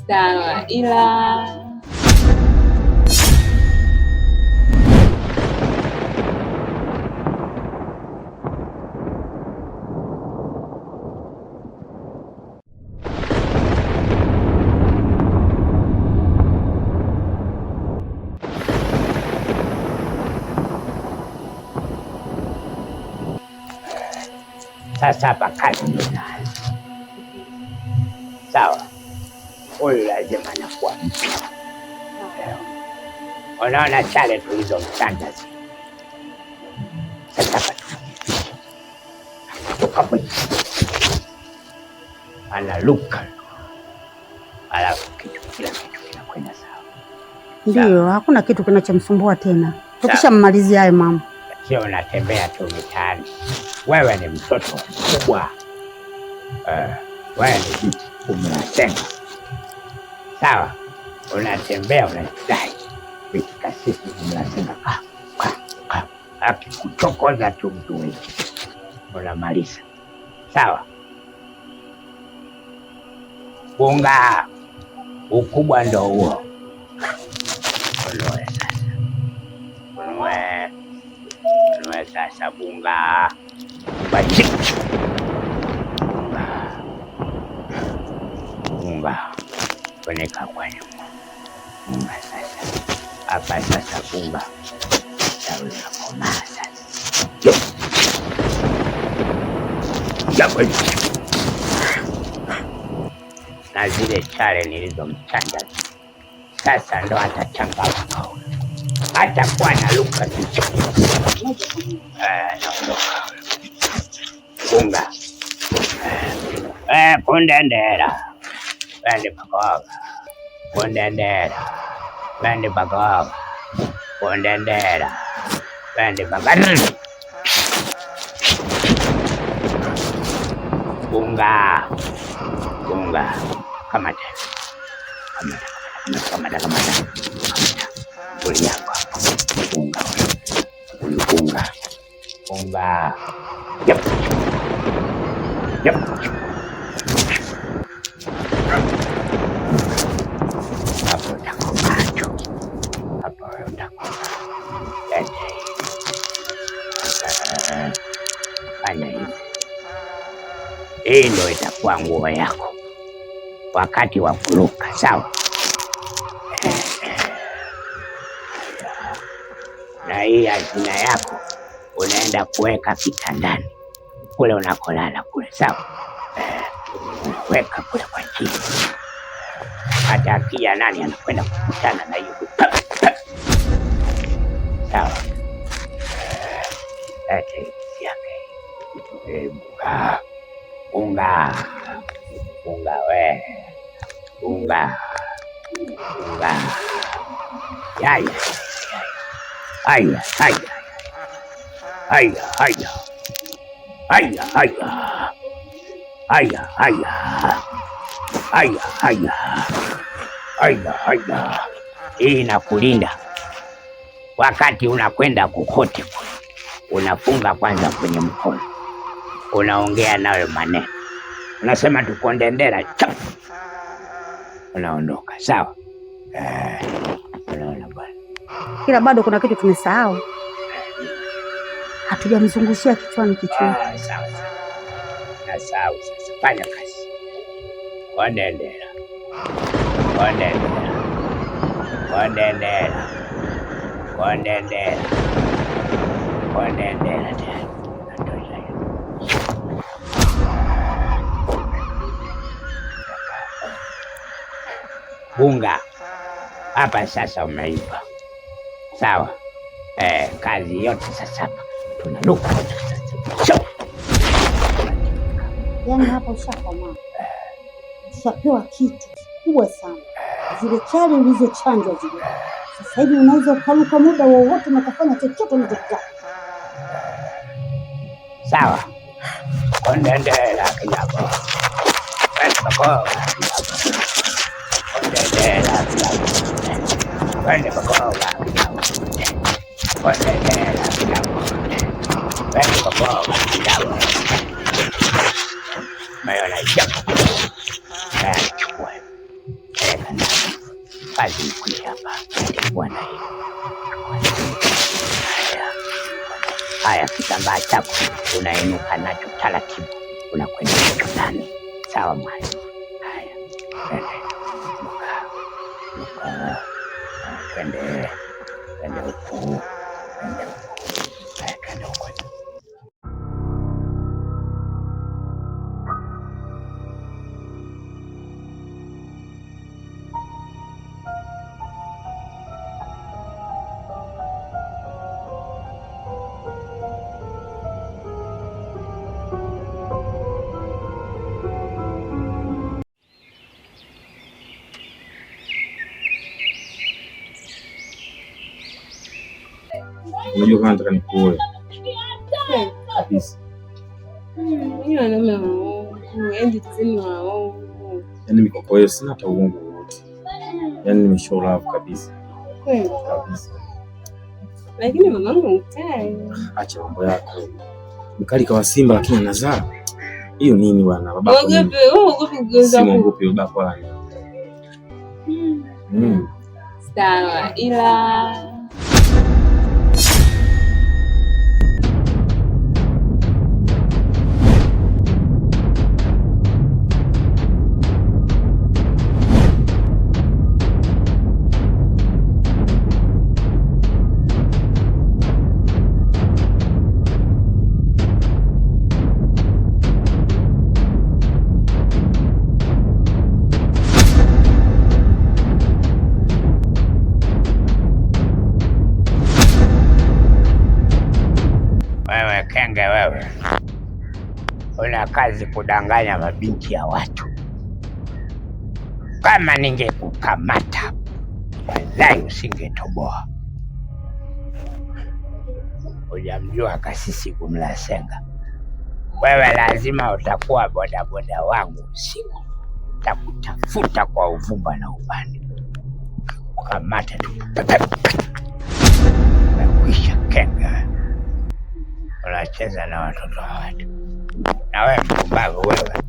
Sawa, ila sasa hapa kazi ndio inaanza. Sawa, huyu lazima nakuwa mpya. Unaona chale tulizomchanja sasa hapa analuka, alafu kila kitu kinakwenda sawa. Ndio, hakuna kitu kinachomsumbua tena. Tukishammalizia hayo mama, sio unatembea tu mitaani. Wewe ni mtoto mkubwa, wewe ni binti umnasenga, sawa? Unatembea unadai vikasisi umnasenga, akikuchokoza tu mtu wewe unamaliza, sawa? Bunga ukubwa ndo huo. Unue sasa, unue sasa bunga bachiki, bunga funika kwa nyuma, bunga sasa hapa sasa, bunga taweza komaa sasa. Na zile chale nilizomchanja sasa ndo atachangamka, atakuwa na luka tu. Bunga kundendera wende pakoga, kundendera wende pakoga, kundendera wende pakoga. Bunga bunga kamata uliako bunga bunga bunga. Yep. Hapo tako macho, hapo tako fanya hivi. Hii ndio itakuwa nguo yako wakati wa kuruka, sawa? Na hii hazina yako unaenda kuweka kitandani kule unakolala kule, sawa? Weka kule kwa chini, hata akija nani anakwenda kukutana na hiyo, sawa? Bunga bunga we bunga bunga yaya haya haya haya haya haya haya haya haya haya haya haya haya. Hii inakulinda wakati unakwenda kokote, unafunga kwanza kwenye mkono, unaongea nayo maneno, unasema tukondendera chafu, unaondoka, sawa? Unaona bwana, kila bado kuna kitu tumesahau, hatujamzungushia kichwani. Sawa sawa, nasahau sasa. Fanya kazi, kondendera kondendera kondendera kondendera kondendera tena. Bunga hapa sasa umeiva, sawa? Kazi yote sasa hapa tunaruka sasa. Yaani hapa ushakomaa, ushapewa kitu kubwa sana. Zile chale ulizochanjwa zile, sasa hivi unaweza ukaruka muda wowote na kufanya chochote unachotaka, sawa? Kondendera kinyako weko kondendera wende pakoga kondendera kinyako wende pakoga kinyako mayona chako chukua kazi ikwisha hapa. Bwana hiyo. Haya, kitambaa chako unainuka nacho taratibu, unakwenda ndani. Sawa mwana? Haya, twende huku. Unajua kama nataka nikuoe kabisa. Hiyo wanaume waongo, endi tuzeni waongo. Yaani mikoko hiyo sina hata uongo wote. Yaani nimeshow love kabisa. Kweli kabisa. Lakini mamangu mtai. Acha mambo yako. Mkali kawa Simba lakini anazaa. Hiyo nini bwana? Babako. Ogope kugeuza. Si ngopi babako wala. Sawa, ila Kenge wewe, una kazi kudanganya mabinti ya watu. Kama ningekukamata wallahi usingetoboa. Hujamjua Kasisi Kumlasenga? Wewe lazima utakuwa bodaboda wangu usiku, takutafuta kwa uvumba na ubani. Kukamata tu nakwisha. Kenge, unacheza na watoto wa watu. Na wewe mpumbavu wewe.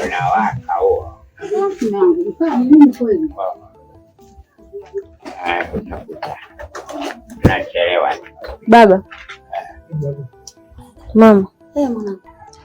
Unawaka huo. Nachelewa. Baba. Mama. Mwanangu.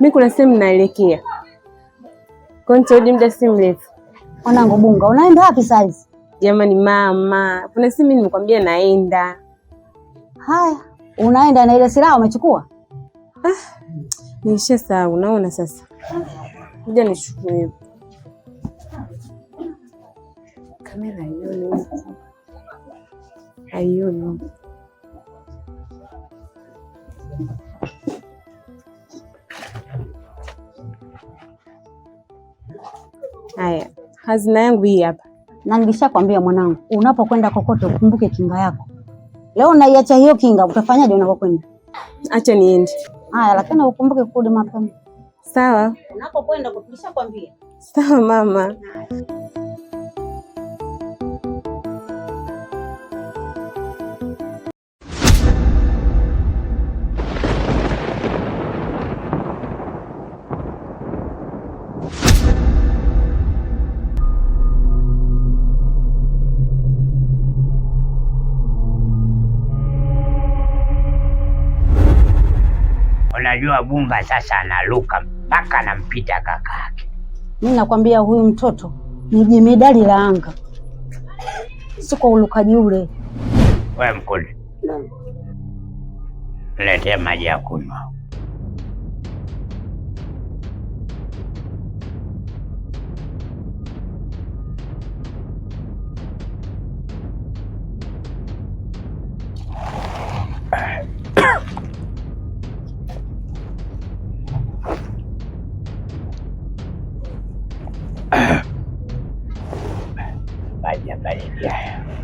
Mimi kuna sehemu naelekea. Kwa nitarudi muda si mrefu. Mwanangu Bunga, unaenda wapi saizi? Jamani mama, kuna sehemu nimekwambia naenda. Haya, unaenda na ile silaha umechukua? Nishasahau, unaona sasa. Kuja nichukue. Kamera hiyo haioni. Haya, hazina yangu hii hapa. Na nilishakwambia mwanangu, unapokwenda kokote ukumbuke kinga yako. Leo naiacha hiyo kinga, utafanyaje unapokwenda? Acha niende. Haya, lakini ukumbuke kurudi mapema. Sawa. Unapokwenda tulishakwambia. Sawa mama. Unajua Bunga sasa analuka mpaka anampita kaka yake. Mimi nakwambia huyu mtoto ni jemedali la anga. Siko ulukaji ule. Wewe Mkude. Letea maji ya kunywa.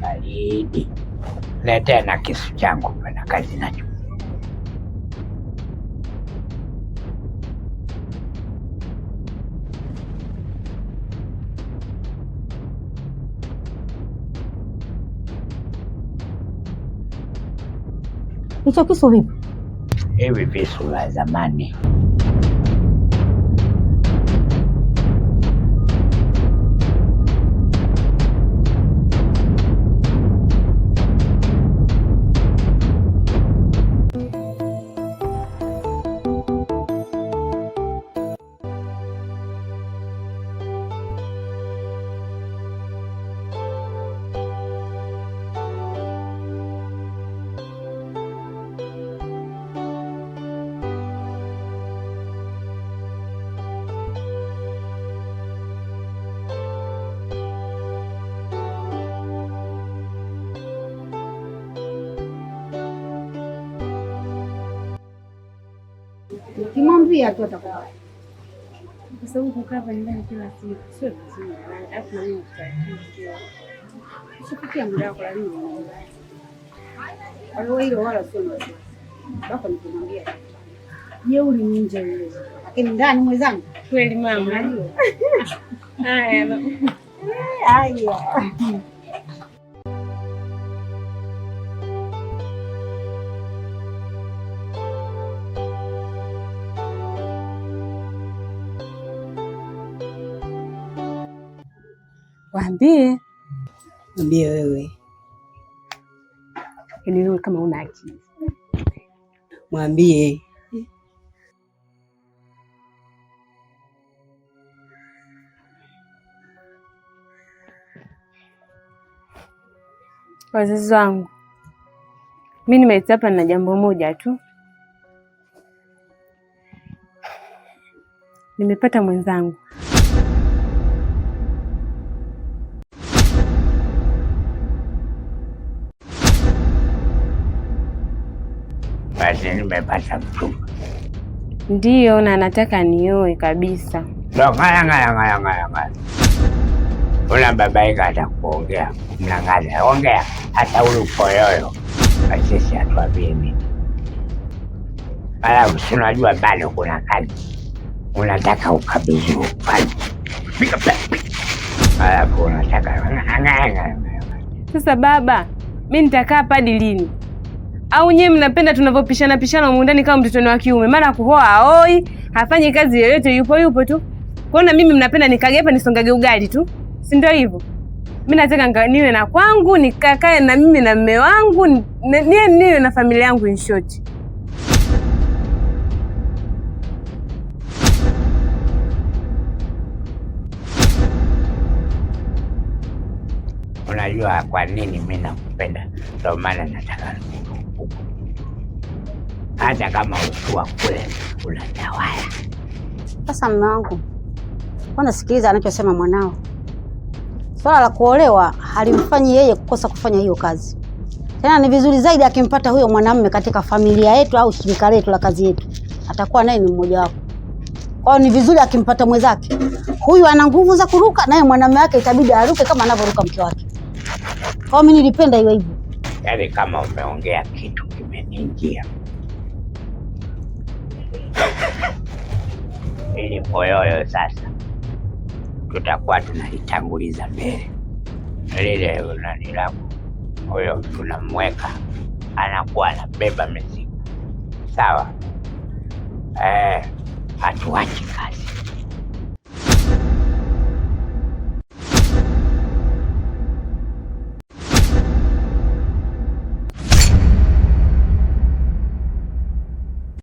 Baridi. Letea na kisu changu na kazi nacho. Hicho kisu vipi? Hivi visu vya zamani. Ukimwambia tu atakubali. Kwa sababu kukaa hapa ndani kila siku sio vizuri. Alafu na mimi nitakiwa. Usifikie muda wako lazima uone. Kwa hiyo hilo wala sio nzuri. Baba nikumwambia. Jeuri ni nje yule. Lakini ndani mwenzangu kweli mama. Haya. Haya. Waambie. Mwambie wewe. Yaani wewe kama una akili. Mwambie. Wazazi wangu, mimi nimeita hapa na jambo moja tu. Nimepata mwenzangu. Basi nimepata mchumba. Ndiyo, na nataka nioe kabisa. Ngaya. Una babaika atakuongea. Mnang'ana. Ongea hata ule upoyoyo. Sisi atuambie nini. Alafu si unajua bado kuna kazi. Unataka ukabidhi ufanye. Alafu unataka Sasa baba, mimi nitakaa hapa lini? Au nyewe mnapenda tunavyopishana humu ndani kama mtoto wa kiume? Mara kuhoa haoi, hafanyi kazi yoyote, yupo tu. Kwaona mimi mnapenda nikage hapa nisongage ugali tu. Si ndio hivyo? Mimi nataka niwe na kwangu, nikakae na mimi na mume wangu, niwe na familia yangu in short. Unajua kwa nini mimi nakupenda? Ndio maana nataka hata kama ukiwa kule unatawala. Sasa mume wangu, mbona sikiliza anachosema mwanao. Swala la kuolewa halimfanyi yeye kukosa kufanya hiyo kazi. Tena ni vizuri zaidi akimpata huyo mwanamume katika familia yetu au shirika letu la kazi yetu. Atakuwa naye ni mmoja wapo. Kwa hiyo ni vizuri akimpata mwenzake. Huyu ana nguvu za kuruka, naye mwanamume wake itabidi aruke kama anavyoruka mke wake. Kwa mimi nilipenda hiyo hivyo. Yaani kama umeongea kitu kimeniingia. Ili poyoyo sasa tutakuwa tunalitanguliza mbele. Lile nani lako huyo tunamweka anakuwa anabeba mizigo. Sawa? Hatuachi kazi.